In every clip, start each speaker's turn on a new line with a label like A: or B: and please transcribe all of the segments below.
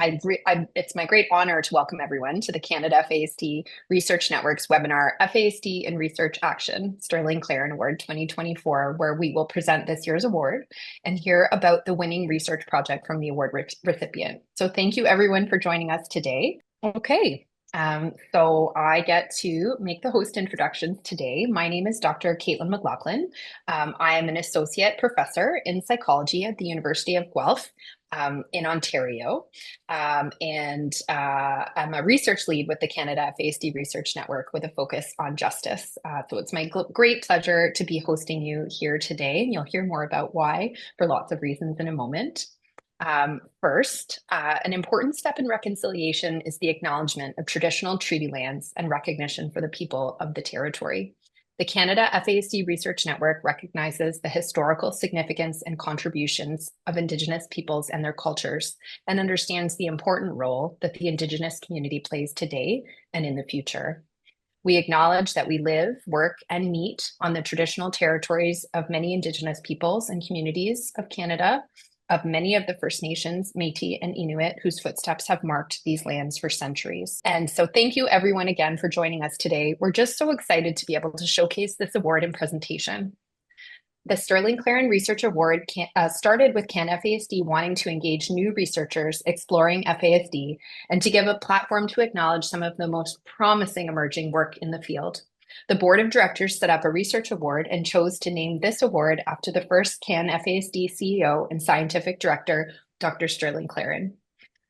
A: It's my great honor to welcome everyone to the Canada FASD Research Network's webinar, FASD in Research Action, Sterling Clarren Award 2024, where we will present this year's award and hear about the winning research project from the award recipient. So thank you everyone for joining us today. Okay. So I get to make the host introductions today. My name is Dr. Kaitlyn McLachlan. I am an associate professor in psychology at the University of Guelph in Ontario. I'm a research lead with the Canada FASD Research Network with a focus on justice. So it's my great pleasure to be hosting you here today, and you'll hear more about why for lots of reasons in a moment. First, an important step in reconciliation is the acknowledgement of traditional treaty lands and recognition for the people of the territory. The Canada FASD Research Network recognizes the historical significance and contributions of Indigenous peoples and their cultures, and understands the important role that the Indigenous community plays today and in the future. We acknowledge that we live, work, and meet on the traditional territories of many Indigenous peoples and communities of Canada, of many of the First Nations, Métis, and Inuit whose footsteps have marked these lands for centuries. And so thank you everyone again for joining us today. We're just so excited to be able to showcase this award and presentation. The Sterling Clarren Research Award started with CanFASD wanting to engage new researchers exploring FASD and to give a platform to acknowledge some of the most promising emerging work in the field. The board of directors set up a research award and chose to name this award after the first CanFASD CEO and scientific director, Dr. Sterling Clarren.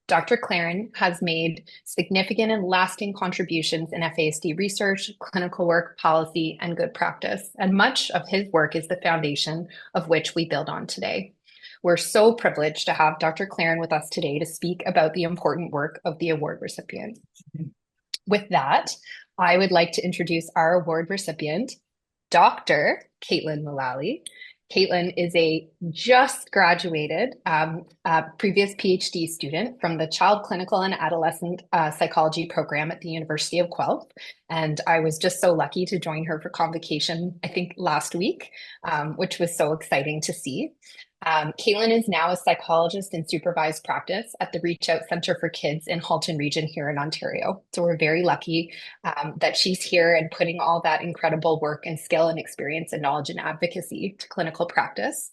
A: Dr. Clarren has made significant and lasting contributions in FASD research, clinical work, policy, and good practice, and much of his work is the foundation of which we build on today. We're so privileged to have Dr. Clarren with us today to speak about the important work of the award recipient. With that, I would like to introduce our award recipient, Dr. Kaitlyn McLachlan. Kaitlyn is a just graduated previous PhD student from the Child Clinical and Adolescent Psychology program at the University of Guelph. And I was just so lucky to join her for convocation, I think last week, which was so exciting to see. Kaitlyn is now a psychologist in supervised practice at the Reach Out Centre for Kids in Halton Region here in Ontario. So we're very lucky that she's here and putting all that incredible work and skill and experience and knowledge and advocacy to clinical practice.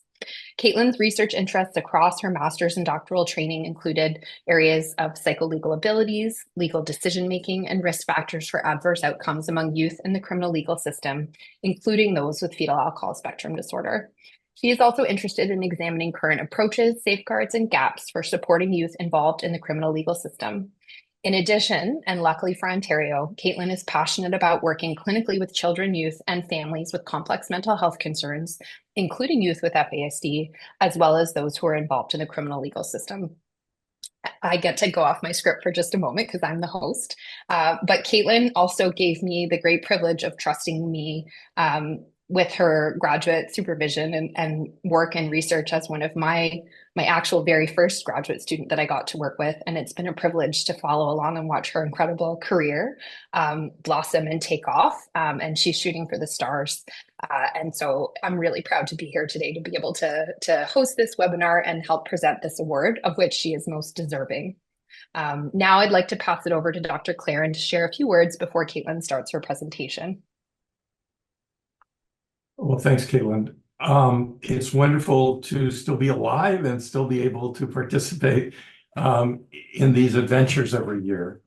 A: Kaitlyn's research interests across her master's and doctoral training included areas of psycholegal abilities, legal decision-making, and risk factors for adverse outcomes among youth in the criminal legal system, including those with fetal alcohol spectrum disorder. She is also interested in examining current approaches, safeguards, and gaps for supporting youth involved in the criminal legal system. In addition, and luckily for Ontario, Kaitlyn is passionate about working clinically with children, youth, and families with complex mental health concerns, including youth with FASD, as well as those who are involved in the criminal legal system. I get to go off my script for just a moment because I'm the host, but Kaitlyn also gave me the great privilege of trusting me with her graduate supervision and work and research as one of my actual very first graduate student that I got to work with. And it's been a privilege to follow along and watch her incredible career blossom and take off. And she's shooting for the stars. And so I'm really proud to be here today to be able to host this webinar and help present this award, of which she is most deserving. Now I'd like to pass it over to Dr. Clarren to share a few words before Kaitlyn starts her presentation.
B: Well, thanks, Kaitlyn. It's wonderful to still be alive and still be able to participate in these adventures every year.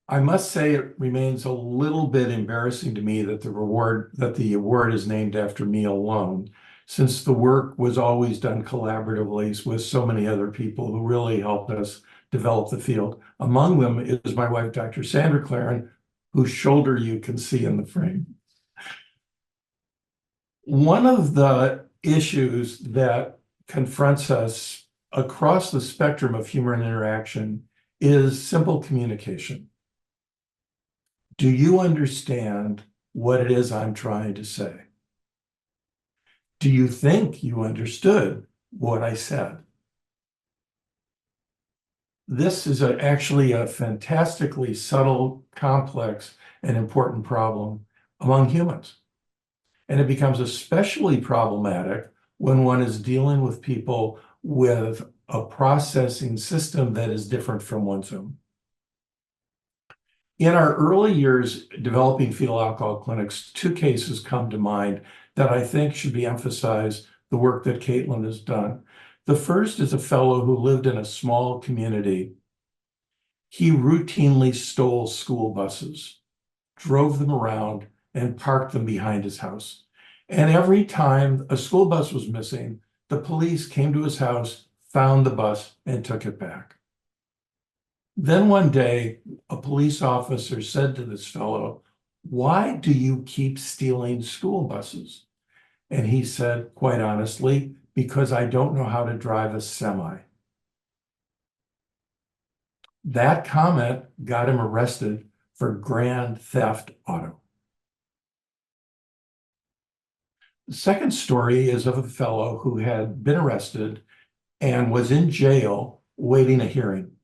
B: I must say it remains a little bit embarrassing to me that the award is named after me alone, since the work was always done collaboratively with so many other people who really helped us develop the field. Among them is my wife, Dr. Sandra Clarren, whose shoulder you can see in the frame. One of the issues that confronts us across the spectrum of human interaction is simple communication. Do you understand what it is I'm trying to say? Do you think you understood what I said? This is actually a fantastically subtle, complex, and important problem among humans. And it becomes especially problematic when one is dealing with people with a processing system that is different from one's own. In our early years developing fetal alcohol clinics, two cases come to mind that I think should be emphasized, the work that Kaitlyn has done. The first is a fellow who lived in a small community. He routinely stole school buses, drove them around, and parked them behind his house. And every time a school bus was missing, the police came to his house, found the bus, and took it back. Then one day, a police officer said to this fellow, "Why do you keep stealing school buses?" And he said, quite honestly, "Because I don't know how to drive a semi." That comment got him arrested for grand theft auto. The second story is of a fellow who had been arrested and was in jail waiting a hearing.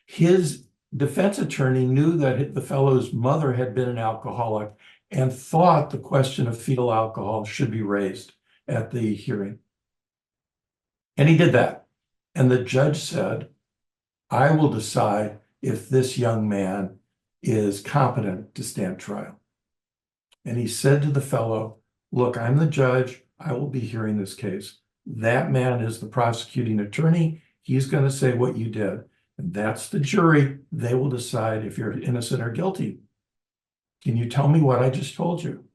B: His defense attorney knew that the fellow's mother had been an alcoholic and thought the question of fetal alcohol should be raised at the hearing. And he did that. And the judge said, "I will decide if this young man is competent to stand trial." And he said to the fellow, "Look, I'm the judge. I will be hearing this case. That man is the prosecuting attorney. He's going to say what you did. And that's the jury. They will decide if you're innocent or guilty. Can you tell me what I just told you?"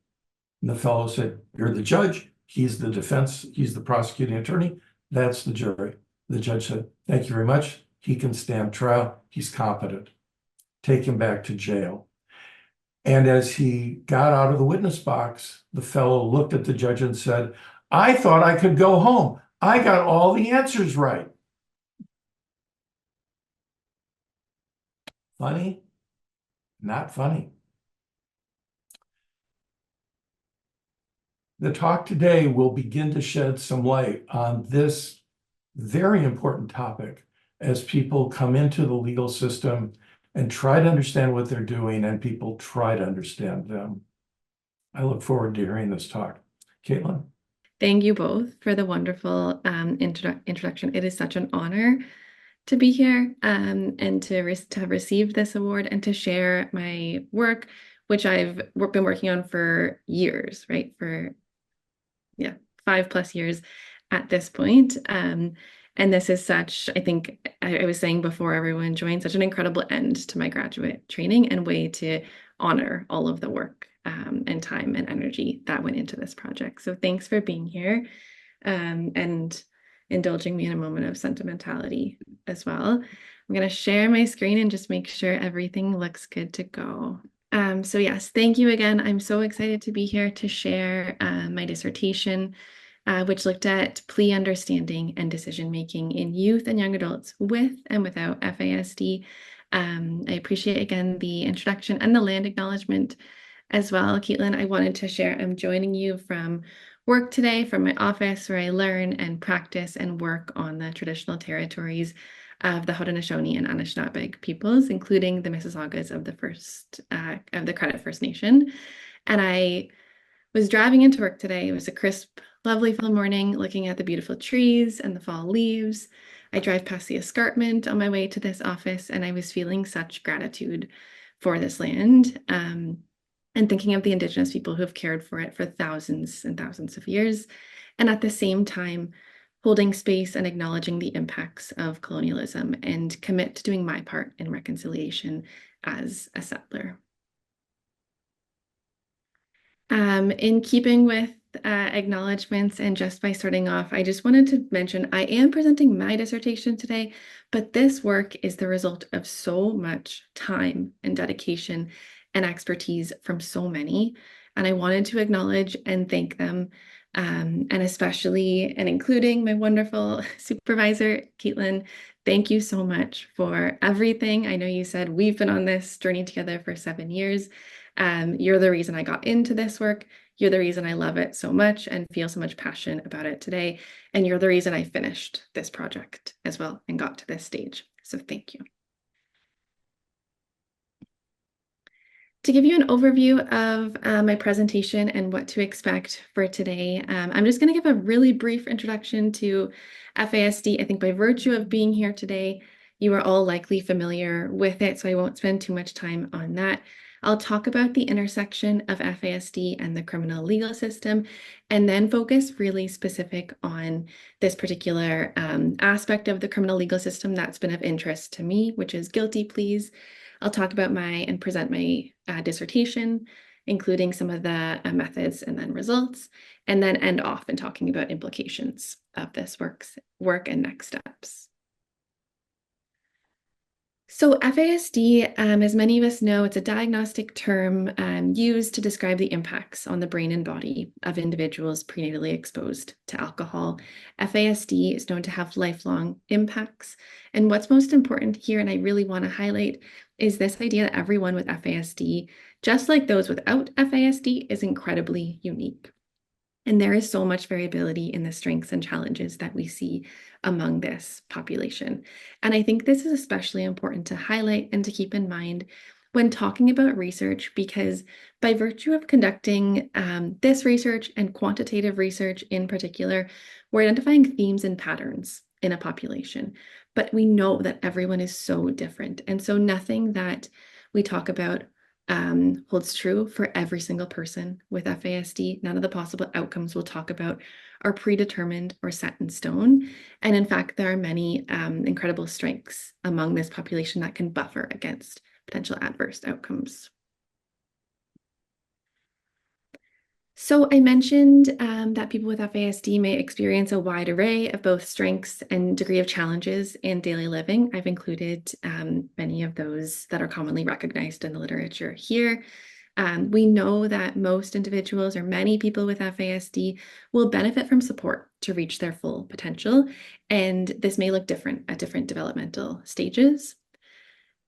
B: And the fellow said, "You're the judge. He's the defense. He's the prosecuting attorney. That's the jury." The judge said, "Thank you very much. He can stand trial. He's competent. Take him back to jail." And as he got out of the witness box, the fellow looked at the judge and said, "I thought I could go home. I got all the answers right." Funny? Not funny. The talk today will begin to shed some light on this very important topic as people come into the legal system and try to understand what they're doing and people try to understand them. I look forward to hearing this talk. Kaitlyn?
C: Thank you both for the wonderful introduction. It is such an honor to be here and to have received this award and to share my work, which I've been working on for years, right? For 5+ years at this point. And this is such, I think I was saying before everyone joined, such an incredible end to my graduate training and way to honor all of the work and time and energy that went into this project. So thanks for being here and indulging me in a moment of sentimentality as well. I'm going to share my screen and just make sure everything looks good to go. So yes, thank you again. I'm so excited to be here to share my dissertation, which looked at plea understanding and decision-making in youth and young adults with and without FASD. I appreciate, again, the introduction and the land acknowledgement as well. Kaitlyn, I wanted to share, I'm joining you from work today from my office where I learn and practice and work on the traditional territories of the Haudenosaunee and Anishinaabeg peoples, including the Mississaugas of the Credit First Nation. And I was driving into work today. It was a crisp, lovely fall morning, looking at the beautiful trees and the fall leaves. I drive past the escarpment on my way to this office, and I was feeling such gratitude for this land and thinking of the Indigenous people who have cared for it for thousands and thousands of years. And at the same time, holding space and acknowledging the impacts of colonialism and commit to doing my part in reconciliation as a settler. In keeping with acknowledgements and just by starting off, I just wanted to mention I am presenting my dissertation today, but this work is the result of so much time and dedication and expertise from so many. And I wanted to acknowledge and thank them, and especially and including my wonderful supervisor, Kaitlyn. Thank you so much for everything. I know you said we've been on this journey together for 7 years. You're the reason I got into this work. You're the reason I love it so much and feel so much passion about it today. And you're the reason I finished this project as well and got to this stage. So thank you. To give you an overview of my presentation and what to expect for today, I'm just going to give a really brief introduction to FASD. I think by virtue of being here today, you are all likely familiar with it, so I won't spend too much time on that. I'll talk about the intersection of FASD and the criminal legal system, and then focus really specific on this particular aspect of the criminal legal system that's been of interest to me, which is guilty pleas. I'll talk about and present my dissertation, including some of the methods and then results, and then end off in talking about implications of this work and next steps. So FASD, as many of us know, it's a diagnostic term used to describe the impacts on the brain and body of individuals prenatally exposed to alcohol. FASD is known to have lifelong impacts. And what's most important here, and I really want to highlight, is this idea that everyone with FASD, just like those without FASD, is incredibly unique. And there is so much variability in the strengths and challenges that we see among this population. And I think this is especially important to highlight and to keep in mind when talking about research, because by virtue of conducting this research and quantitative research in particular, we're identifying themes and patterns in a population. But we know that everyone is so different. And so nothing that we talk about holds true for every single person with FASD. None of the possible outcomes we'll talk about are predetermined or set in stone. And in fact, there are many incredible strengths among this population that can buffer against potential adverse outcomes. So I mentioned that people with FASD may experience a wide array of both strengths and degree of challenges in daily living. I've included many of those that are commonly recognized in the literature here. We know that most individuals or many people with FASD will benefit from support to reach their full potential, and this may look different at different developmental stages.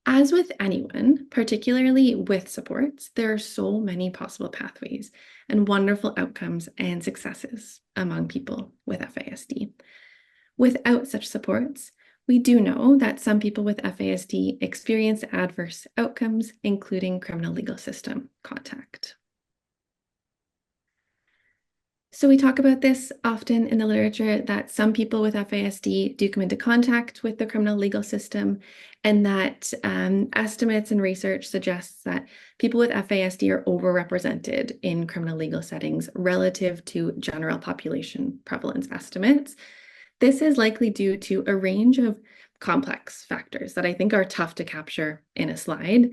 C: As with anyone, particularly with supports, there are so many possible pathways and wonderful outcomes and successes among people with FASD. Without such supports, we do know that some people with FASD experience adverse outcomes, including criminal legal system contact. So we talk about this often in the literature, that some people with FASD do come into contact with the criminal legal system, and that estimates and research suggests that people with FASD are overrepresented in criminal legal settings relative to general population prevalence estimates. This is likely due to a range of complex factors that I think are tough to capture in a slide,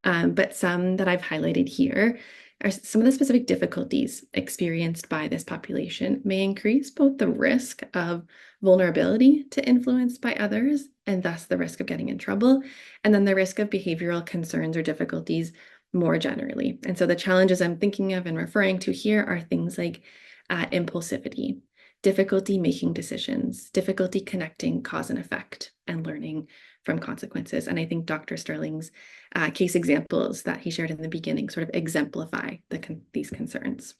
C: but some that I've highlighted here are some of the specific difficulties experienced by this population may increase both the risk of vulnerability to influence by others, and thus the risk of getting in trouble, and then the risk of behavioral concerns or difficulties more generally. And so the challenges I'm thinking of and referring to here are things like impulsivity, difficulty making decisions, difficulty connecting cause and effect, and learning from consequences. And I think Dr. Sterling's case examples that he shared in the beginning sort of exemplify these concerns.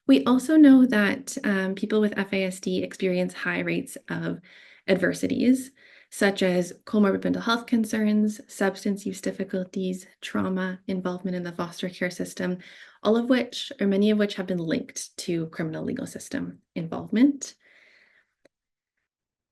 C: We also know that people with FASD experience high rates of adversities, such as comorbid mental health concerns, substance use difficulties, trauma, involvement in the foster care system, all of which, or many of which, have been linked to criminal legal system involvement.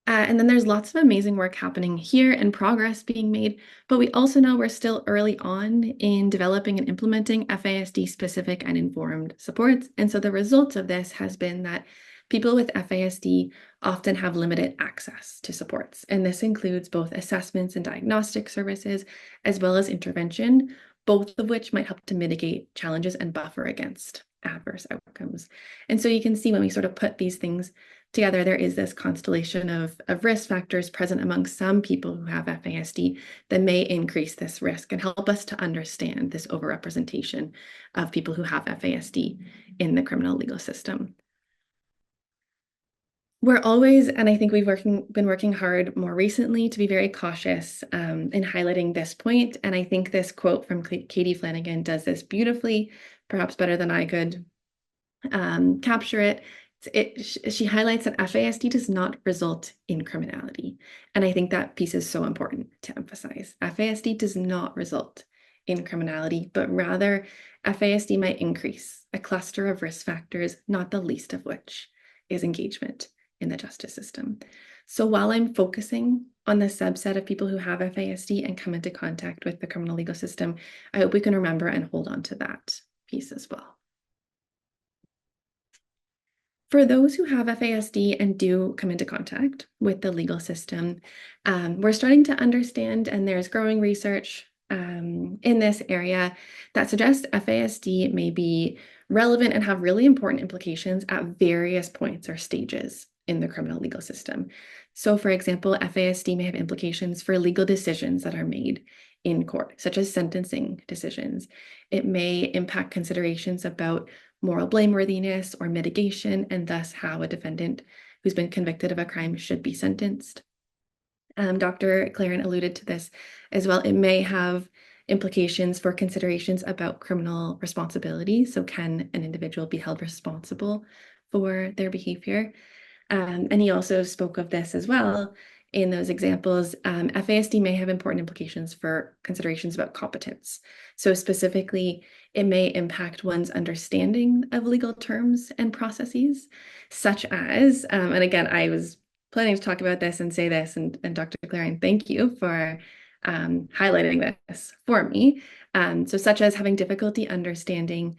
C: And then there's lots of amazing work happening here and progress being made, but we also know we're still early on in developing and implementing FASD-specific and informed supports. And so the result of this has been that people with FASD often have limited access to supports. And this includes both assessments and diagnostic services, as well as intervention, both of which might help to mitigate challenges and buffer against adverse outcomes. And so you can see when we sort of put these things together, there is this constellation of risk factors present among some people who have FASD that may increase this risk and help us to understand this overrepresentation of people who have FASD in the criminal legal system. We're always, and I think we've been working hard more recently to be very cautious in highlighting this point. And I think this quote from Katie Flanagan does this beautifully, perhaps better than I could capture it. She highlights that FASD does not result in criminality. And I think that piece is so important to emphasize. FASD does not result in criminality, but rather FASD might increase a cluster of risk factors, not the least of which is engagement in the justice system. So while I'm focusing on the subset of people who have FASD and come into contact with the criminal legal system, I hope we can remember and hold on to that piece as well. For those who have FASD and do come into contact with the legal system, we're starting to understand, and there's growing research in this area that suggests FASD may be relevant and have really important implications at various points or stages in the criminal legal system. So, for example, FASD may have implications for legal decisions that are made in court, such as sentencing decisions. It may impact considerations about moral blameworthiness or mitigation, and thus how a defendant who's been convicted of a crime should be sentenced. Dr. Clarren alluded to this as well. It may have implications for considerations about criminal responsibility. So can an individual be held responsible for their behavior? And he also spoke of this as well in those examples. FASD may have important implications for considerations about competence. So specifically, it may impact one's understanding of legal terms and processes, such as, and again, I was planning to talk about this and say this, and Dr. Clarren, thank you for highlighting this for me. So such as having difficulty understanding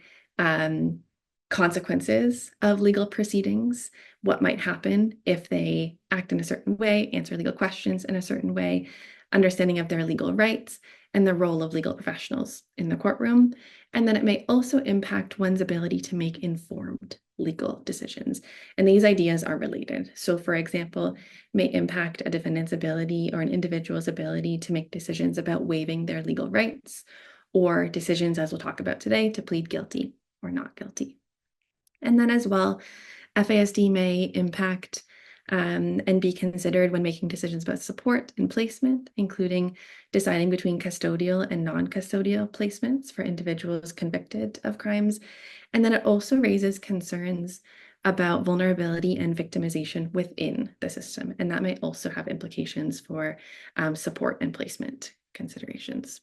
C: consequences of legal proceedings, what might happen if they act in a certain way, answer legal questions in a certain way, understanding of their legal rights, and the role of legal professionals in the courtroom. And then it may also impact one's ability to make informed legal decisions. And these ideas are related. So for example, may impact a defendant's ability or an individual's ability to make decisions about waiving their legal rights, or decisions, as we'll talk about today, to plead guilty or not guilty. And then as well, FASD may impact and be considered when making decisions about support and placement, including deciding between custodial and non-custodial placements for individuals convicted of crimes. And then it also raises concerns about vulnerability and victimization within the system. And that may also have implications for support and placement considerations.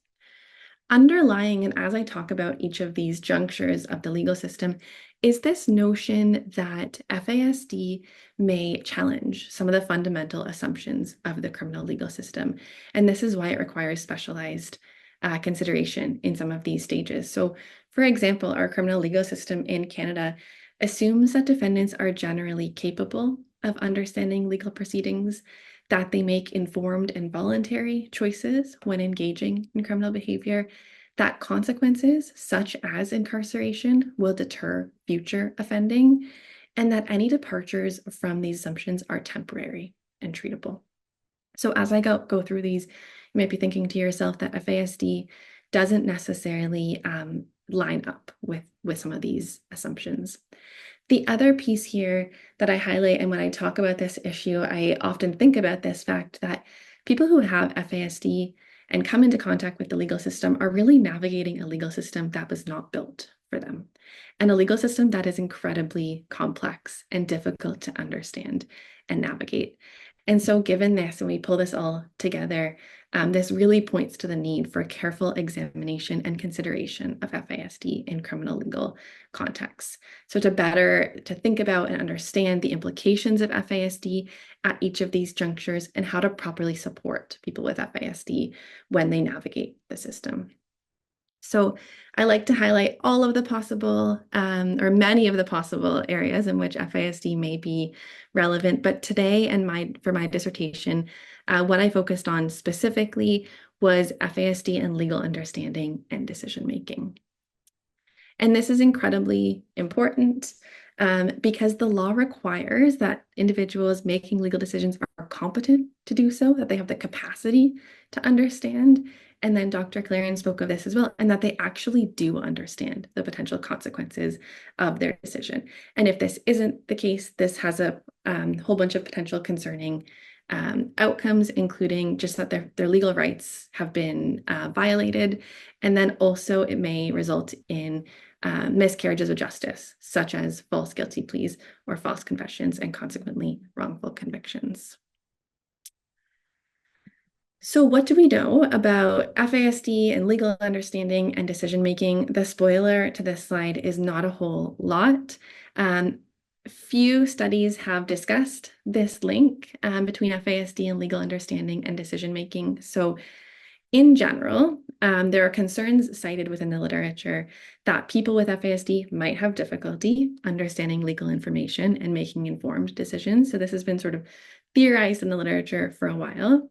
C: Underlying, and as I talk about each of these junctures of the legal system, is this notion that FASD may challenge some of the fundamental assumptions of the criminal legal system. And this is why it requires specialized consideration in some of these stages. So, for example, our criminal legal system in Canada assumes that defendants are generally capable of understanding legal proceedings, that they make informed and voluntary choices when engaging in criminal behavior, that consequences such as incarceration will deter future offending, and that any departures from these assumptions are temporary and treatable. So as I go through these, you might be thinking to yourself that FASD doesn't necessarily line up with some of these assumptions. The other piece here that I highlight, and when I talk about this issue, I often think about this fact that people who have FASD and come into contact with the legal system are really navigating a legal system that was not built for them, and a legal system that is incredibly complex and difficult to understand and navigate. And so given this, and we pull this all together, this really points to the need for careful examination and consideration of FASD in criminal legal contexts. So to think about and understand the implications of FASD at each of these junctures and how to properly support people with FASD when they navigate the system. So I like to highlight all of the possible, or many of the possible areas in which FASD may be relevant. But today and for my dissertation, what I focused on specifically was FASD and legal understanding and decision making. And this is incredibly important because the law requires that individuals making legal decisions are competent to do so, that they have the capacity to understand. And then Dr. Clarren spoke of this as well, and that they actually do understand the potential consequences of their decision. And if this isn't the case, this has a whole bunch of potential concerning outcomes, including just that their legal rights have been violated. And then also it may result in miscarriages of justice, such as false guilty pleas or false confessions, and consequently wrongful convictions. So what do we know about FASD and legal understanding and decision making? The spoiler to this slide is not a whole lot. Few studies have discussed this link between FASD and legal understanding and decision making. So in general, there are concerns cited within the literature that people with FASD might have difficulty understanding legal information and making informed decisions. So this has been sort of theorized in the literature for a while.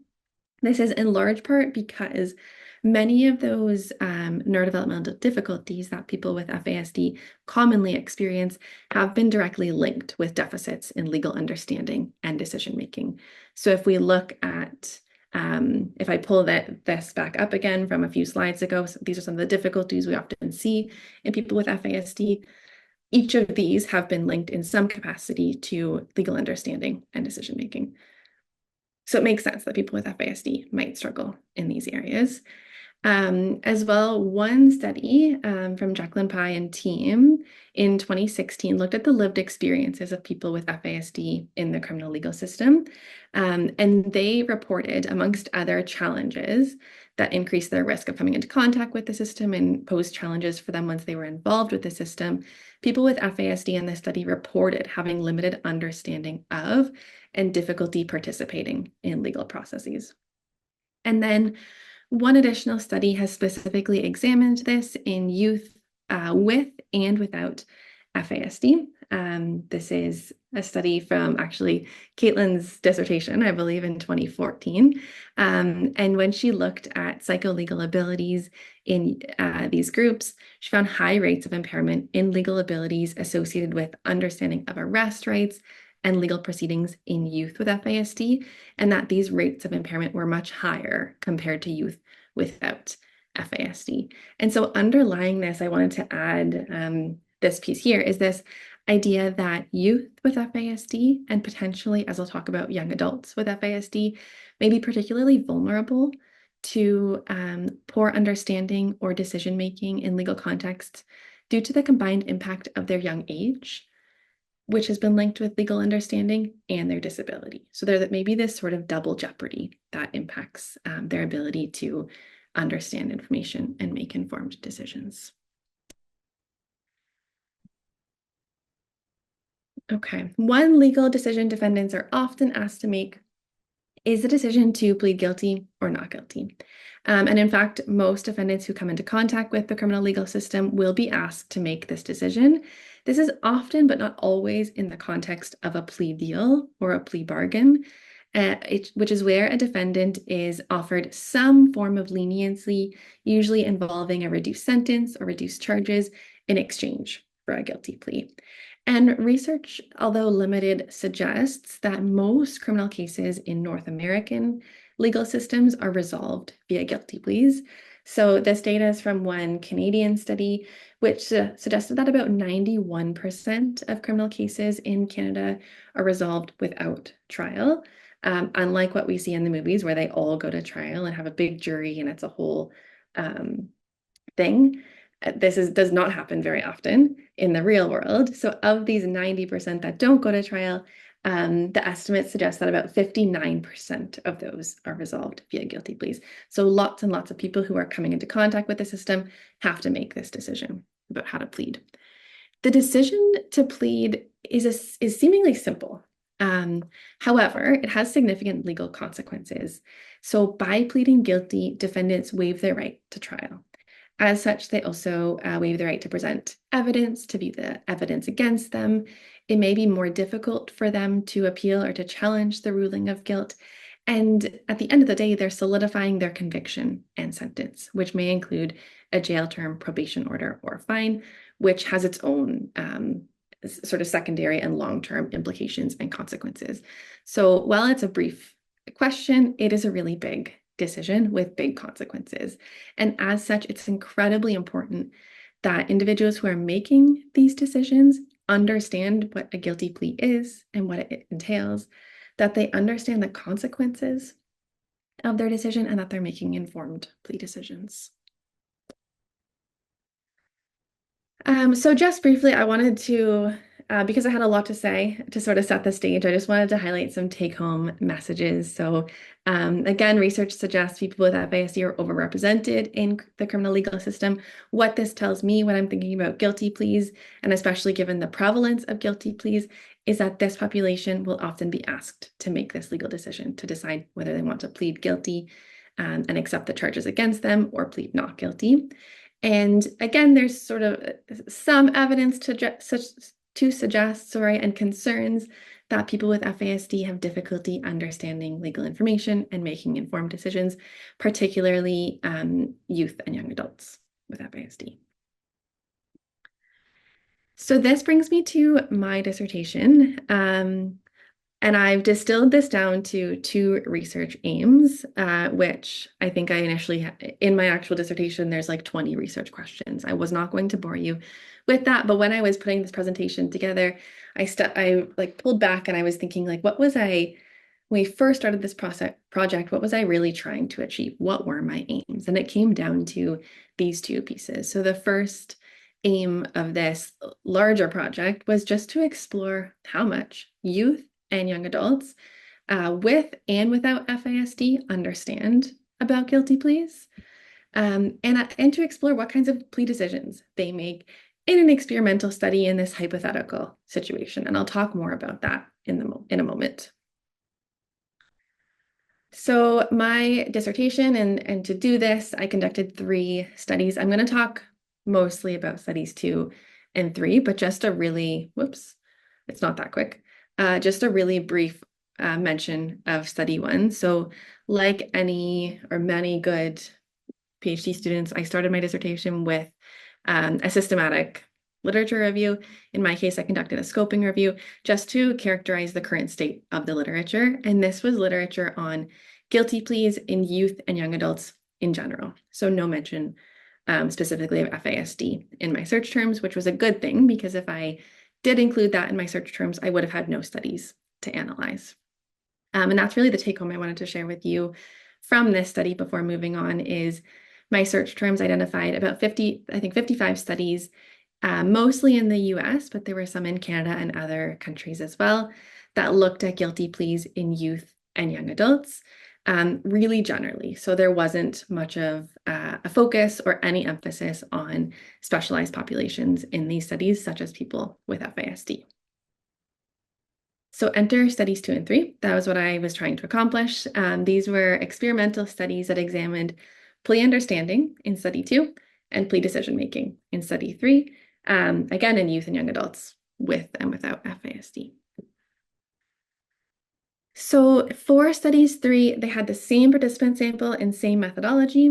C: This is in large part because many of those neurodevelopmental difficulties that people with FASD commonly experience have been directly linked with deficits in legal understanding and decision making. So if we look at, if I pull this back up again from a few slides ago, so these are some of the difficulties we often see in people with FASD. Each of these have been linked in some capacity to legal understanding and decision making. So it makes sense that people with FASD might struggle in these areas. As well, one study from Jacqueline Pye and team in 2016 looked at the lived experiences of people with FASD in the criminal legal system. And they reported, amongst other challenges, that increased their risk of coming into contact with the system and posed challenges for them once they were involved with the system. People with FASD in this study reported having limited understanding of and difficulty participating in legal processes. And then one additional study has specifically examined this in youth with and without FASD. This is a study from actually Kaitlyn's dissertation, I believe, in 2014. And when she looked at psycholegal abilities in these groups, she found high rates of impairment in legal abilities associated with understanding of arrest rights and legal proceedings in youth with FASD, and that these rates of impairment were much higher compared to youth without FASD. And so underlying this, I wanted to add this piece here is this idea that youth with FASD, and potentially, as I'll talk about, young adults with FASD, may be particularly vulnerable to poor understanding or decision-making in legal contexts due to the combined impact of their young age, which has been linked with legal understanding, and their disability. So there may be this sort of double jeopardy that impacts their ability to understand information and make informed decisions. Okay, one legal decision defendants are often asked to make is the decision to plead guilty or not guilty. And in fact, most defendants who come into contact with the criminal legal system will be asked to make this decision. This is often, but not always, in the context of a plea deal or a plea bargain, which is where a defendant is offered some form of leniency, usually involving a reduced sentence or reduced charges in exchange for a guilty plea. And research, although limited, suggests that most criminal cases in North American legal systems are resolved via guilty pleas. So this data is from one Canadian study, which suggested that about 91% of criminal cases in Canada are resolved without trial, unlike what we see in the movies where they all go to trial and have a big jury and it's a whole thing. This does not happen very often in the real world. So of these 90% that don't go to trial, the estimates suggest that about 59% of those are resolved via guilty pleas. So lots and lots of people who are coming into contact with the system have to make this decision about how to plead. The decision to plead is seemingly simple. However, it has significant legal consequences. So by pleading guilty, defendants waive their right to trial. As such, they also waive the right to present evidence, to view the evidence against them. It may be more difficult for them to appeal or to challenge the ruling of guilt. And at the end of the day, they're solidifying their conviction and sentence, which may include a jail term, probation order, or fine, which has its own sort of secondary and long-term implications and consequences. So while it's a brief question, it is a really big decision with big consequences. And as such, it's incredibly important that individuals who are making these decisions understand what a guilty plea is and what it entails, that they understand the consequences of their decision, and that they're making informed plea decisions. So just briefly, I wanted to because I had a lot to say to sort of set the stage, I just wanted to highlight some take-home messages. So again, research suggests people with FASD are overrepresented in the criminal legal system. What this tells me when I'm thinking about guilty pleas, and especially given the prevalence of guilty pleas, is that this population will often be asked to make this legal decision to decide whether they want to plead guilty and accept the charges against them or plead not guilty. And again, there's sort of some evidence to suggest, and concerns that people with FASD have difficulty understanding legal information and making informed decisions, particularly youth and young adults with FASD. So this brings me to my dissertation. And I've distilled this down to 2 research aims, which I think I initially, in my actual dissertation, there's like 20 research questions. I was not going to bore you with that, but when I was putting this presentation together, I like pulled back and I was thinking like, when we first started this project, what was I really trying to achieve? What were my aims? And it came down to these 2 pieces. So the first aim of this larger project was just to explore how much youth and young adults with and without FASD understand about guilty pleas, and to explore what kinds of plea decisions they make in an experimental study in this hypothetical situation. And I'll talk more about that in a moment. So my dissertation, and to do this, I conducted 3 studies. I'm going to talk mostly about studies 2 and 3, but just a really, it's not that quick. Just a really brief mention of study 1. So like many good PhD students, I started my dissertation with a systematic literature review. In my case, I conducted a scoping review just to characterize the current state of the literature. And this was literature on guilty pleas in youth and young adults in general. So no mention specifically of FASD in my search terms, which was a good thing, because if I did include that in my search terms, I would have had no studies to analyze. And that's really the take home I wanted to share with you from this study before moving on. Is my search terms identified about 55 studies, mostly in the US, but there were some in Canada and other countries as well, that looked at guilty pleas in youth and young adults, really generally. So there wasn't much of a focus or any emphasis on specialized populations in these studies, such as people with FASD. So enter studies 2 and 3. That was what I was trying to accomplish. These were experimental studies that examined plea understanding in study 2 and plea decision-making in study 3, again, in youth and young adults with and without FASD. So for studies 3, they had the same participant sample and same methodology,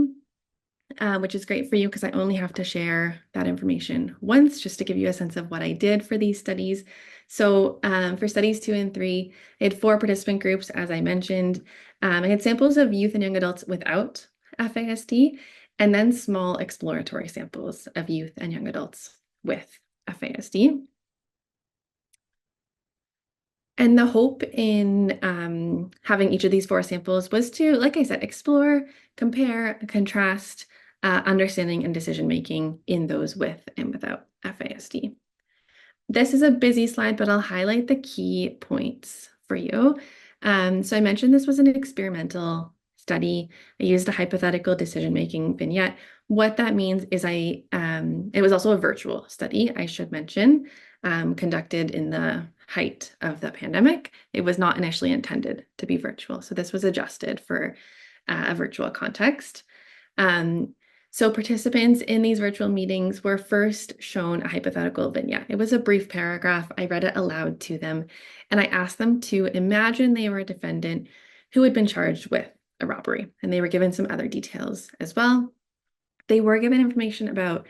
C: which is great for you because I only have to share that information once, just to give you a sense of what I did for these studies. So for studies 2 and 3, I had 4 participant groups, as I mentioned. I had samples of youth and young adults without FASD, and then small exploratory samples of youth and young adults with FASD. And the hope in having each of these 4 samples was to, like I said, explore, compare, contrast understanding and decision-making in those with and without FASD. This is a busy slide, but I'll highlight the key points for you. So I mentioned this was an experimental study. I used a hypothetical decision-making vignette. What that means is it was also a virtual study, I should mention, conducted in the height of the pandemic. It was not initially intended to be virtual. So this was adjusted for a virtual context. So participants in these virtual meetings were first shown a hypothetical vignette. It was a brief paragraph. I read it aloud to them, and I asked them to imagine they were a defendant who had been charged with a robbery, and they were given some other details as well. They were given information about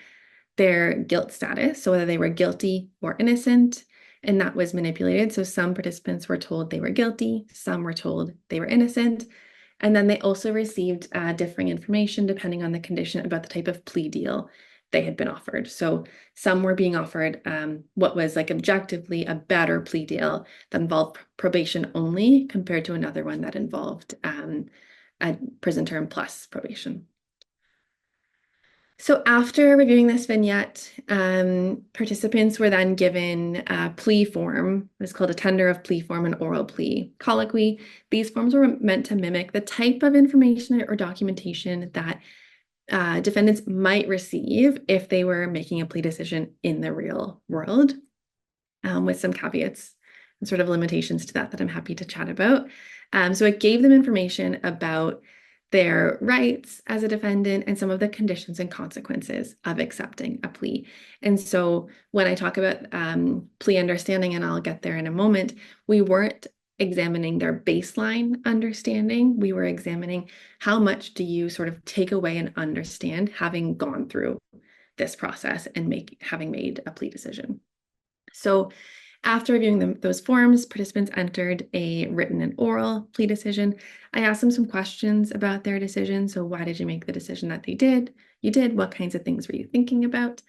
C: their guilt status, so whether they were guilty or innocent, and that was manipulated. So some participants were told they were guilty, some were told they were innocent. And then they also received differing information depending on the condition about the type of plea deal they had been offered. So some were being offered what was like objectively a better plea deal that involved probation only compared to another one that involved a prison term plus probation. So after reviewing this vignette, participants were then given a plea form. It was called a tender of plea form and oral plea colloquy. These forms were meant to mimic the type of information or documentation that defendants might receive if they were making a plea decision in the real world, with some caveats and sort of limitations to that I'm happy to chat about. So it gave them information about their rights as a defendant and some of the conditions and consequences of accepting a plea. And so when I talk about plea understanding, and I'll get there in a moment, we weren't examining their baseline understanding. We were examining how much do you sort of take away and understand having gone through this process and having made a plea decision. So after reviewing those forms, participants entered a written and oral plea decision. I asked them some questions about their decision. So why did you make the decision that you did? What kinds of things were you thinking about?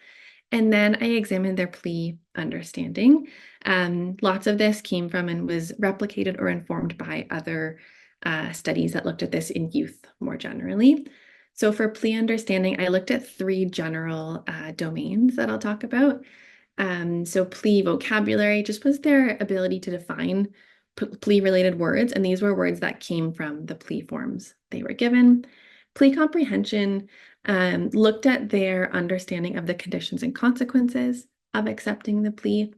C: And then I examined their plea understanding. Lots of this came from and was replicated or informed by other studies that looked at this in youth more generally. So for plea understanding, I looked at 3 general domains that I'll talk about. So plea vocabulary just was their ability to define plea-related words, and these were words that came from the plea forms they were given. Plea comprehension looked at their understanding of the conditions and consequences of accepting the plea.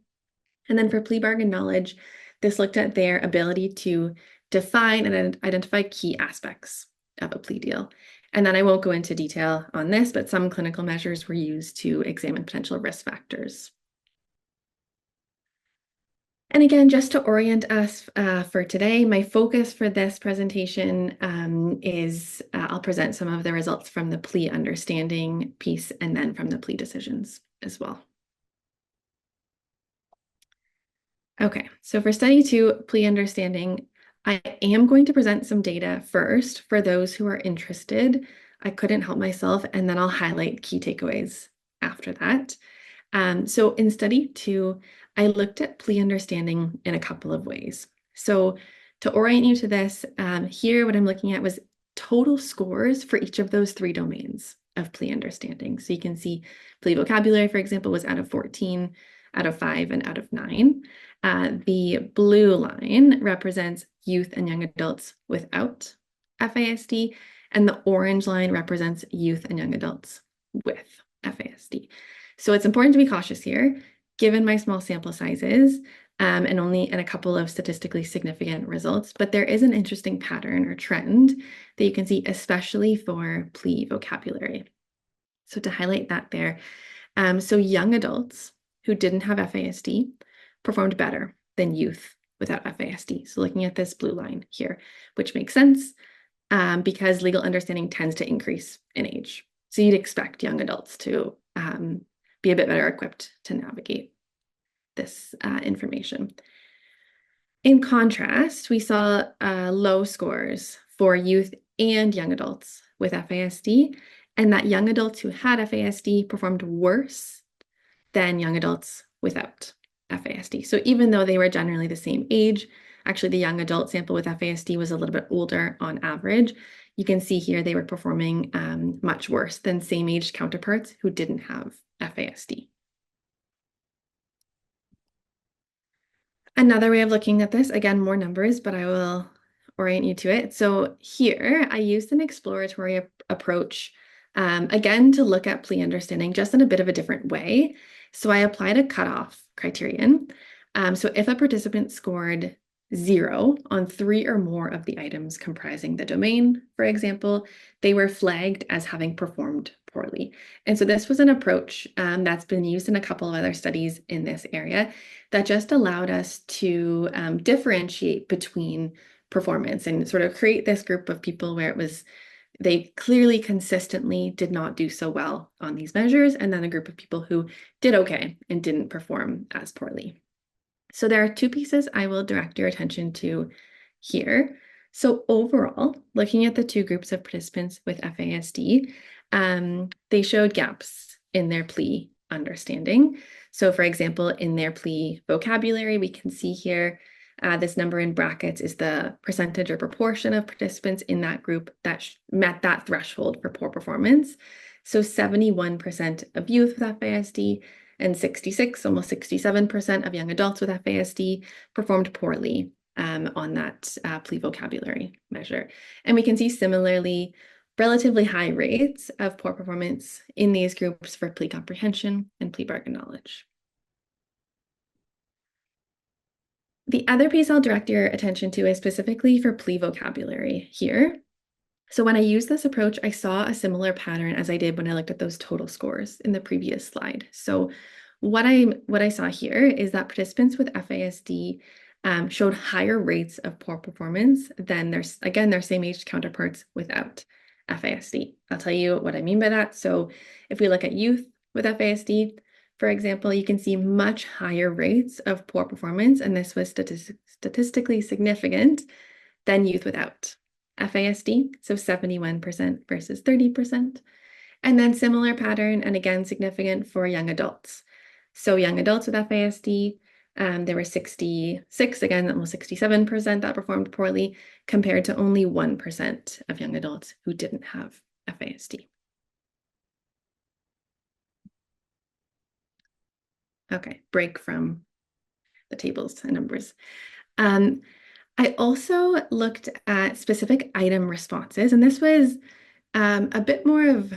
C: And then for plea bargain knowledge, this looked at their ability to define and identify key aspects of a plea deal. And then I won't go into detail on this, but some clinical measures were used to examine potential risk factors. And again, just to orient us for today, my focus for this presentation is I'll present some of the results from the plea understanding piece and then from the plea decisions as well. Okay, so for study 2, plea understanding, I am going to present some data first for those who are interested. I couldn't help myself, and then I'll highlight key takeaways after that. So in study 2, I looked at plea understanding in a couple of ways. So to orient you to this, here what I'm looking at was total scores for each of those 3 domains of plea understanding. So you can see plea vocabulary, for example, was out of 14, out of 5, and out of 9. The blue line represents youth and young adults without FASD, and the orange line represents youth and young adults with FASD. So it's important to be cautious here, given my small sample sizes and only in a couple of statistically significant results, but there is an interesting pattern or trend that you can see, especially for plea vocabulary. So to highlight that there, so young adults who didn't have FASD performed better than youth without FASD. So looking at this blue line here, which makes sense because legal understanding tends to increase in age. So you'd expect young adults to be a bit better equipped to navigate this information. In contrast, we saw low scores for youth and young adults with FASD, and that young adults who had FASD performed worse than young adults without FASD. So even though they were generally the same age, actually the young adult sample with FASD was a little bit older on average. You can see here they were performing much worse than same-aged counterparts who didn't have FASD. Another way of looking at this, again, more numbers, but I will orient you to it. So here I used an exploratory approach, again, to look at plea understanding just in a bit of a different way. So I applied a cutoff criterion. So if a participant scored 0 on 3 or more of the items comprising the domain, for example, they were flagged as having performed poorly. And so this was an approach that's been used in a couple of other studies in this area that just allowed us to differentiate between performance and sort of create this group of people where they clearly consistently did not do so well on these measures, and then a group of people who did okay and didn't perform as poorly. So there are 2 pieces I will direct your attention to here. So overall, looking at the 2 groups of participants with FASD, they showed gaps in their plea understanding. So for example, in their plea vocabulary, we can see here this number in brackets is the percentage or proportion of participants in that group that met that threshold for poor performance. So 71% of youth with FASD and 66, almost 67% of young adults with FASD performed poorly on that plea vocabulary measure. And we can see similarly relatively high rates of poor performance in these groups for plea comprehension and plea bargain knowledge. The other piece I'll direct your attention to is specifically for plea vocabulary here. So when I used this approach, I saw a similar pattern as I did when I looked at those total scores in the previous slide. So what I saw here is that participants with FASD showed higher rates of poor performance than their same age counterparts without FASD. I'll tell you what I mean by that. So if we look at youth with FASD, for example, you can see much higher rates of poor performance, and this was statistically significant than youth without FASD, so 71% versus 30%. And then similar pattern, and again, significant for young adults. So young adults with FASD, there were 66, again, almost 67% that performed poorly, compared to only 1% of young adults who didn't have FASD. Okay, break from the tables and numbers. I also looked at specific item responses, and this was a bit more of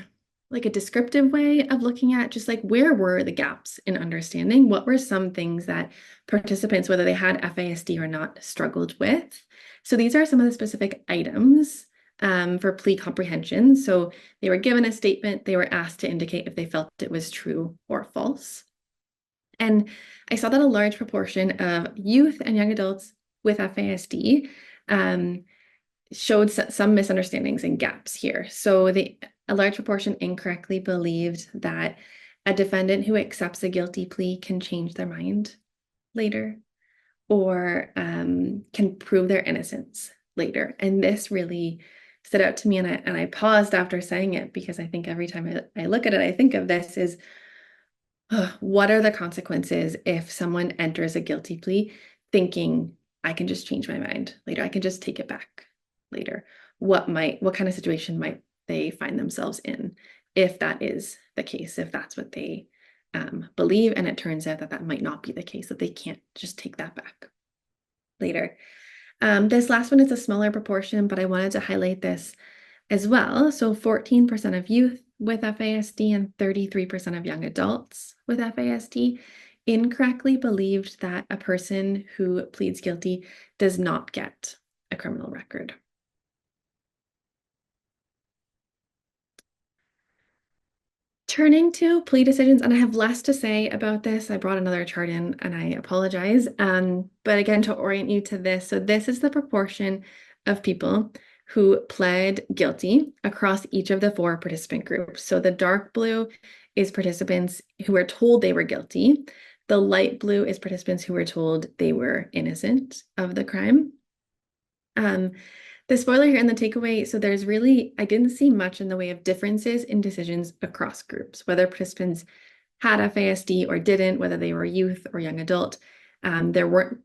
C: like a descriptive way of looking at just like where were the gaps in understanding? What were some things that participants, whether they had FASD or not, struggled with? So these are some of the specific items for plea comprehension. So they were given a statement, they were asked to indicate if they felt it was true or false. And I saw that a large proportion of youth and young adults with FASD showed some misunderstandings and gaps here. So a large proportion incorrectly believed that a defendant who accepts a guilty plea can change their mind later or can prove their innocence later. And this really stood out to me, and I paused after saying it, because I think every time I look at it, I think of this is, what are the consequences if someone enters a guilty plea thinking, I can just change my mind later, I can just take it back later? What kind of situation might they find themselves in if that is the case, if that's what they believe, and it turns out that that might not be the case, that they can't just take that back later. This last one is a smaller proportion, but I wanted to highlight this as well. So 14% of youth with FASD and 33% of young adults with FASD incorrectly believed that a person who pleads guilty does not get a criminal record. Turning to plea decisions, and I have less to say about this. I brought another chart in and I apologize. But again, to orient you to this, so this is the proportion of people who pled guilty across each of the 4 participant groups. So the dark blue is participants who were told they were guilty. The light blue is participants who were told they were innocent of the crime. The spoiler here and the takeaway, so I didn't see much in the way of differences in decisions across groups, whether participants had FASD or didn't, whether they were youth or young adult. There weren't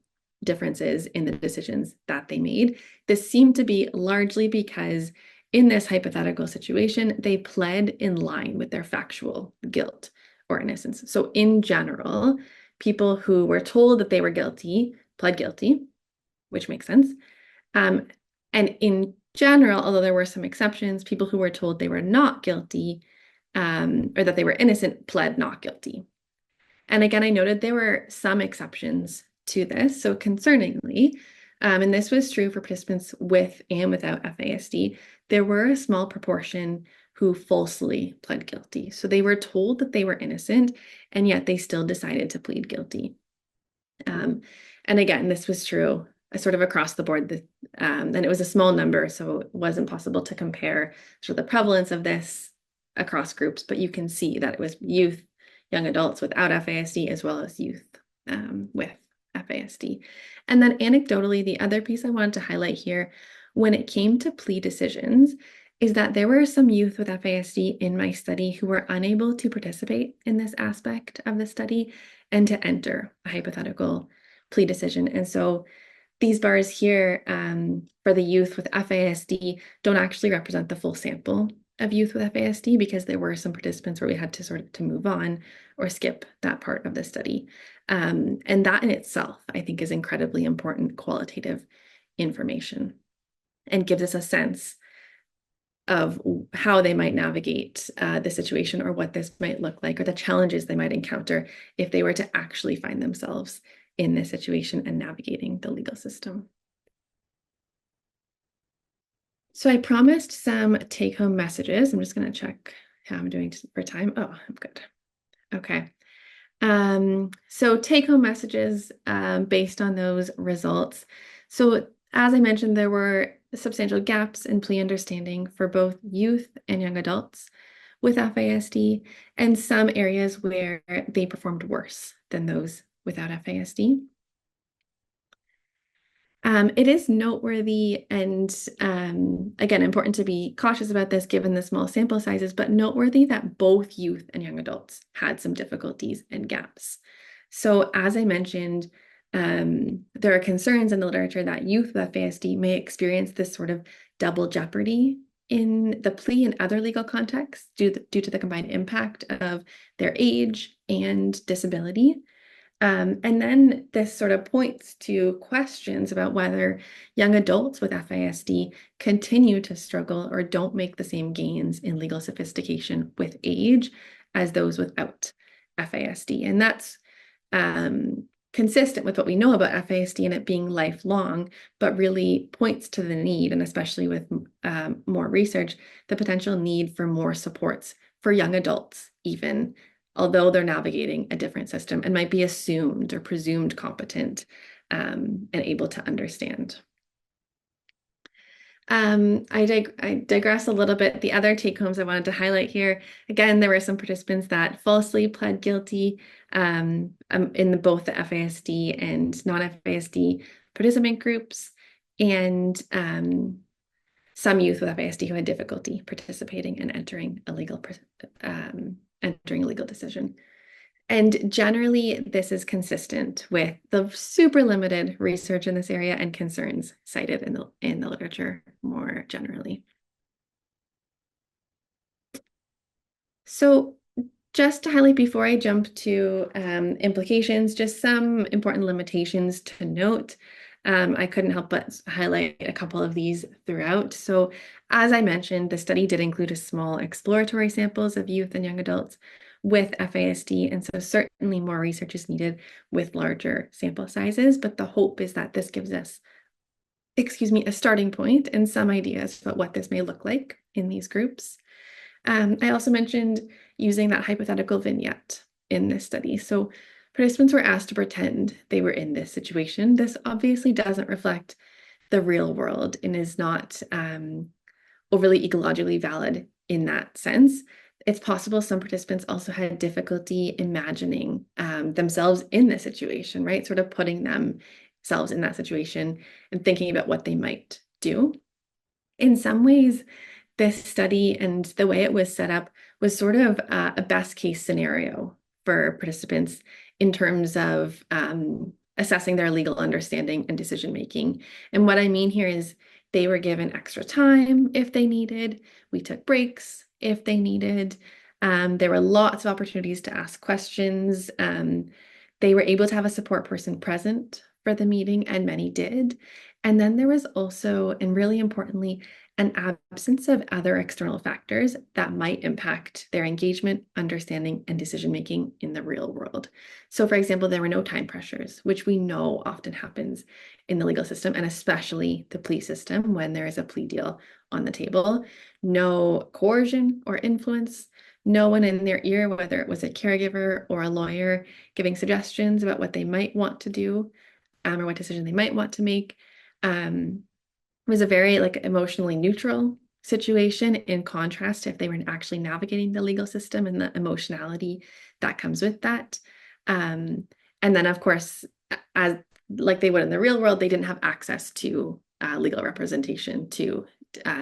C: differences in the decisions that they made. This seemed to be largely because in this hypothetical situation, they pled in line with their factual guilt or innocence. So in general, people who were told that they were guilty pled guilty, which makes sense. And in general, although there were some exceptions, people who were told they were not guilty or that they were innocent pled not guilty. And again, I noted there were some exceptions to this. So concerningly, and this was true for participants with and without FASD, there were a small proportion who falsely pled guilty. So they were told that they were innocent, and yet they still decided to plead guilty. And again, this was true sort of across the board, and it was a small number, so it wasn't possible to compare sort of the prevalence of this across groups, but you can see that it was youth, young adults without FASD, as well as youth with FASD. And then anecdotally, the other piece I wanted to highlight here, when it came to plea decisions, is that there were some youth with FASD in my study who were unable to participate in this aspect of the study and to enter a hypothetical plea decision. And so these bars here for the youth with FASD don't actually represent the full sample of youth with FASD because there were some participants where we had to sort of to move on or skip that part of the study. And that in itself, I think, is incredibly important qualitative information and gives us a sense of how they might navigate the situation or what this might look like or the challenges they might encounter if they were to actually find themselves in this situation and navigating the legal system. So I promised some take-home messages. I'm just going to check how I'm doing for time. Oh, I'm good. Okay. So take-home messages based on those results. So as I mentioned, there were substantial gaps in plea understanding for both youth and young adults with FASD, and some areas where they performed worse than those without FASD. It is noteworthy and, again, important to be cautious about this given the small sample sizes, but noteworthy that both youth and young adults had some difficulties and gaps. So as I mentioned, there are concerns in the literature that youth with FASD may experience this sort of double jeopardy in the plea and other legal contexts due to the combined impact of their age and disability. And then this sort of points to questions about whether young adults with FASD continue to struggle or don't make the same gains in legal sophistication with age as those without FASD. And that's consistent with what we know about FASD and it being lifelong, but really points to the need, and especially with more research, the potential need for more supports for young adults, even although they're navigating a different system and might be assumed or presumed competent and able to understand. I digress a little bit. The other take homes I wanted to highlight here, again, there were some participants that falsely pled guilty in both the FASD and non-FASD participant groups, and some youth with FASD who had difficulty participating and entering a legal decision. And generally, this is consistent with the super limited research in this area and concerns cited in the literature more generally. So just to highlight before I jump to implications, just some important limitations to note. I couldn't help but highlight a couple of these throughout. So as I mentioned, the study did include a small exploratory samples of youth and young adults with FASD, and so certainly more research is needed with larger sample sizes, but the hope is that this gives us, a starting point and some ideas about what this may look like in these groups. I also mentioned using that hypothetical vignette in this study. So participants were asked to pretend they were in this situation. This obviously doesn't reflect the real world and is not overly ecologically valid in that sense. It's possible some participants also had difficulty imagining themselves in this situation, right? Sort of putting themselves in that situation and thinking about what they might do. In some ways, this study and the way it was set up was sort of a best case scenario for participants in terms of assessing their legal understanding and decision making. And what I mean here is they were given extra time if they needed. We took breaks if they needed. There were lots of opportunities to ask questions. They were able to have a support person present for the meeting, and many did. And then there was also, and really importantly, an absence of other external factors that might impact their engagement, understanding, and decision-making in the real world. So for example, there were no time pressures, which we know often happens in the legal system, and especially the plea system when there is a plea deal on the table. No coercion or influence, no one in their ear, whether it was a caregiver or a lawyer, giving suggestions about what they might want to do or what decision they might want to make. It was a very emotionally neutral situation in contrast to if they were actually navigating the legal system and the emotionality that comes with that. And then of course, as like they would in the real world, they didn't have access to legal representation to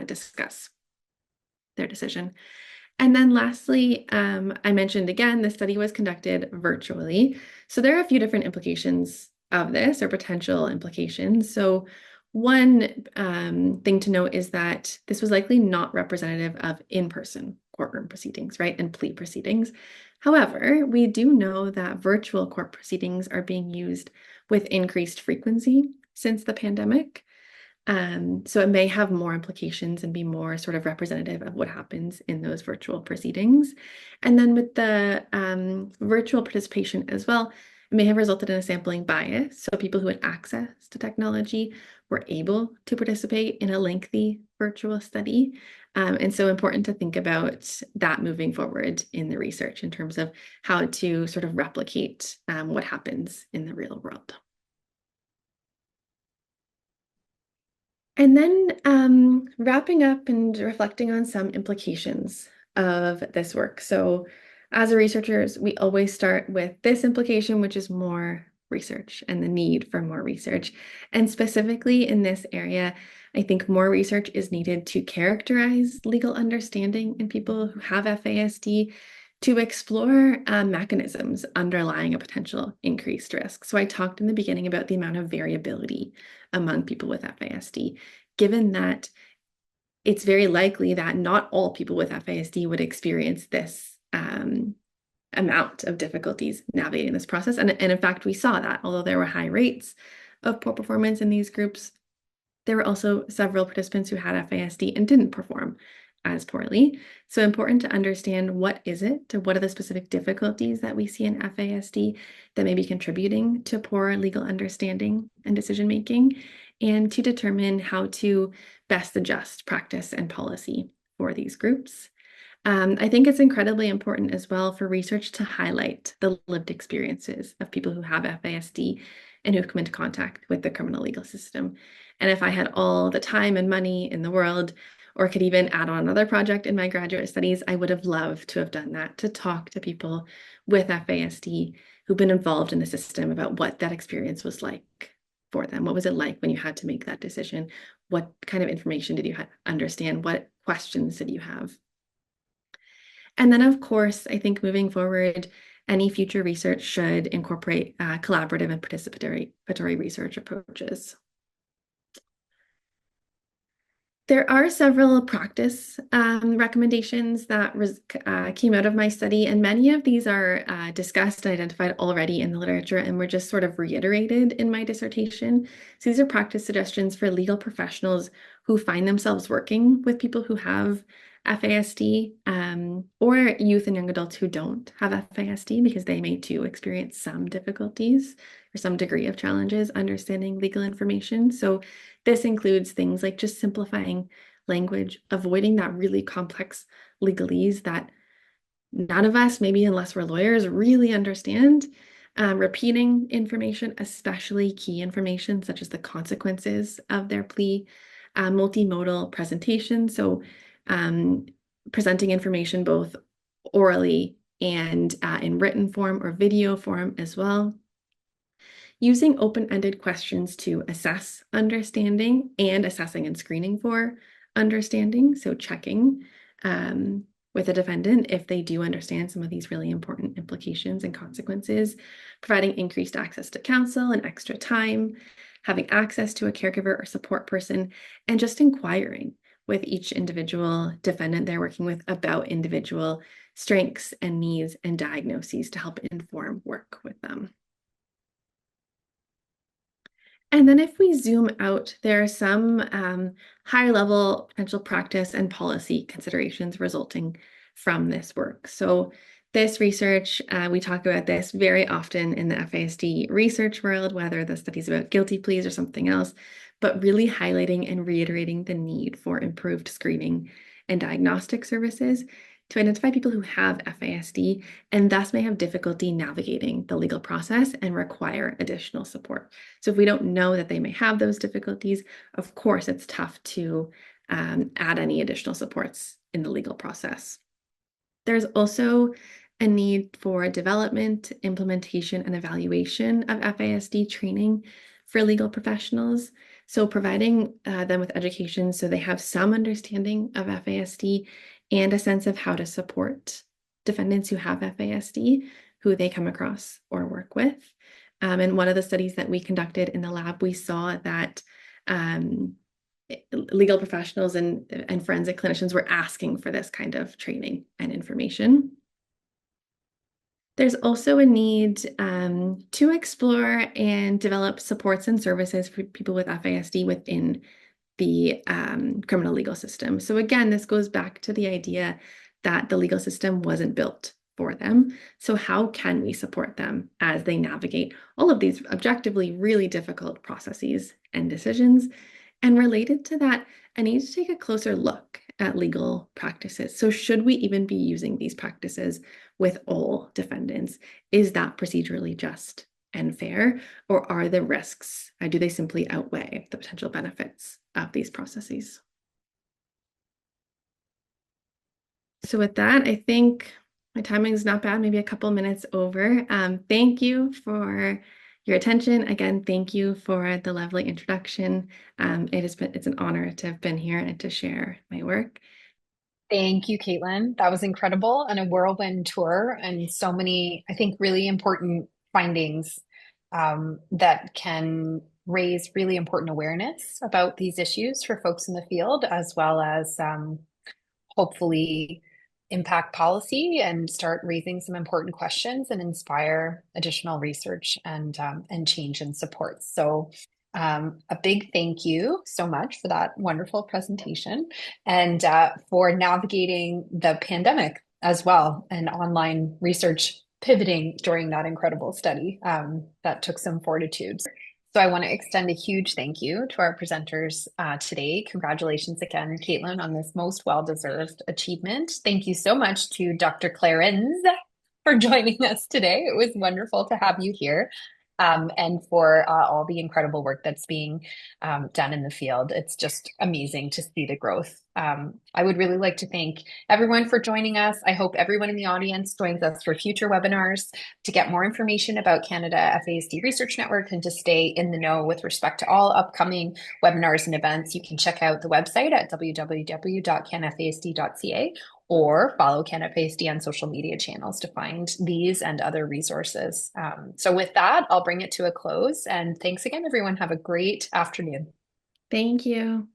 C: discuss their decision. And then lastly, I mentioned again, the study was conducted virtually. So there are a few different implications of this or potential implications. So one thing to note is that this was likely not representative of in-person courtroom proceedings, right, and plea proceedings. However, we do know that virtual court proceedings are being used with increased frequency since the pandemic. So it may have more implications and be more sort of representative of what happens in those virtual proceedings. And then with the virtual participation as well, it may have resulted in a sampling bias. So people who had access to technology were able to participate in a lengthy virtual study. And so important to think about that moving forward in the research in terms of how to sort of replicate what happens in the real world. And then wrapping up and reflecting on some implications of this work. So as researchers, we always start with this implication, which is more research and the need for more research. And specifically in this area, I think more research is needed to characterize legal understanding in people who have FASD, to explore mechanisms underlying a potential increased risk. So I talked in the beginning about the amount of variability among people with FASD, given that it's very likely that not all people with FASD would experience this amount of difficulties navigating this process. And in fact, we saw that although there were high rates of poor performance in these groups, there were also several participants who had FASD and didn't perform as poorly. So important to understand what is it, what are the specific difficulties that we see in FASD that may be contributing to poor legal understanding and decision making, and to determine how to best adjust practice and policy for these groups. I think it's incredibly important as well for research to highlight the lived experiences of people who have FASD and who've come into contact with the criminal legal system. And if I had all the time and money in the world, or could even add on another project in my graduate studies, I would have loved to have done that, to talk to people with FASD who've been involved in the system about what that experience was like for them. What was it like when you had to make that decision? What kind of information did you understand? What questions did you have? And then, of course, I think moving forward, any future research should incorporate collaborative and participatory research approaches. There are several practice recommendations that came out of my study, and many of these are discussed and identified already in the literature and were just sort of reiterated in my dissertation. So these are practice suggestions for legal professionals who find themselves working with people who have FASD, or youth and young adults who don't have FASD, because they may too experience some difficulties or some degree of challenges understanding legal information. So this includes things like just simplifying language, avoiding that really complex legalese that none of us, maybe unless we're lawyers, really understand. Repeating information, especially key information such as the consequences of their plea, multimodal presentation. So presenting information both orally and in written form or video form as well. Using open-ended questions to assess understanding and assessing and screening for understanding. So checking with a defendant if they do understand some of these really important implications and consequences, providing increased access to counsel and extra time, having access to a caregiver or support person, and just inquiring with each individual defendant they're working with about individual strengths and needs and diagnoses to help inform work with them. And then if we zoom out, there are some higher level potential practice and policy considerations resulting from this work. So this research, we talk about this very often in the FASD research world, whether the study's about guilty pleas or something else, but really highlighting and reiterating the need for improved screening and diagnostic services to identify people who have FASD and thus may have difficulty navigating the legal process and require additional support. So if we don't know that they may have those difficulties, of course, it's tough to add any additional supports in the legal process. There's also a need for development, implementation, and evaluation of FASD training for legal professionals. So providing them with education so they have some understanding of FASD and a sense of how to support defendants who have FASD, who they come across or work with. And one of the studies that we conducted in the lab, we saw that legal professionals and forensic clinicians were asking for this kind of training and information. There's also a need to explore and develop supports and services for people with FASD within the criminal legal system. So again, this goes back to the idea that the legal system wasn't built for them. So how can we support them as they navigate all of these objectively really difficult processes and decisions? And related to that, I need to take a closer look at legal practices. So should we even be using these practices with all defendants? Is that procedurally just and fair, or are the risks, do they simply outweigh the potential benefits of these processes? So with that, I think my timing is not bad, maybe a couple minutes over. Thank you for your attention. Again, thank you for the lovely introduction. It's an honor to have been here and to share my work.
A: Thank you, Kaitlyn. That was incredible and a whirlwind tour, and so many, I think, really important findings that can raise really important awareness about these issues for folks in the field, as well as hopefully impact policy and start raising some important questions and inspire additional research and change and support. So a big thank you so much for that wonderful presentation and for navigating the pandemic as well and online research pivoting during that incredible study. That took some fortitude. So I want to extend a huge thank you to our presenters today. Congratulations again, Kaitlyn, on this most well-deserved achievement. Thank you so much to Dr. Clarren for joining us today. It was wonderful to have you here. And for all the incredible work that's being done in the field. It's just amazing to see the growth. I would really like to thank everyone for joining us. I hope everyone in the audience joins us for future webinars. To get more information about Canada FASD Research Network and to stay in the know with respect to all upcoming webinars and events, you can check out the website at www.canfasd.ca or follow CanFASD on social media channels to find these and other resources. So with that, I'll bring it to a close. And thanks again, everyone. Have a great afternoon.
C: Thank you.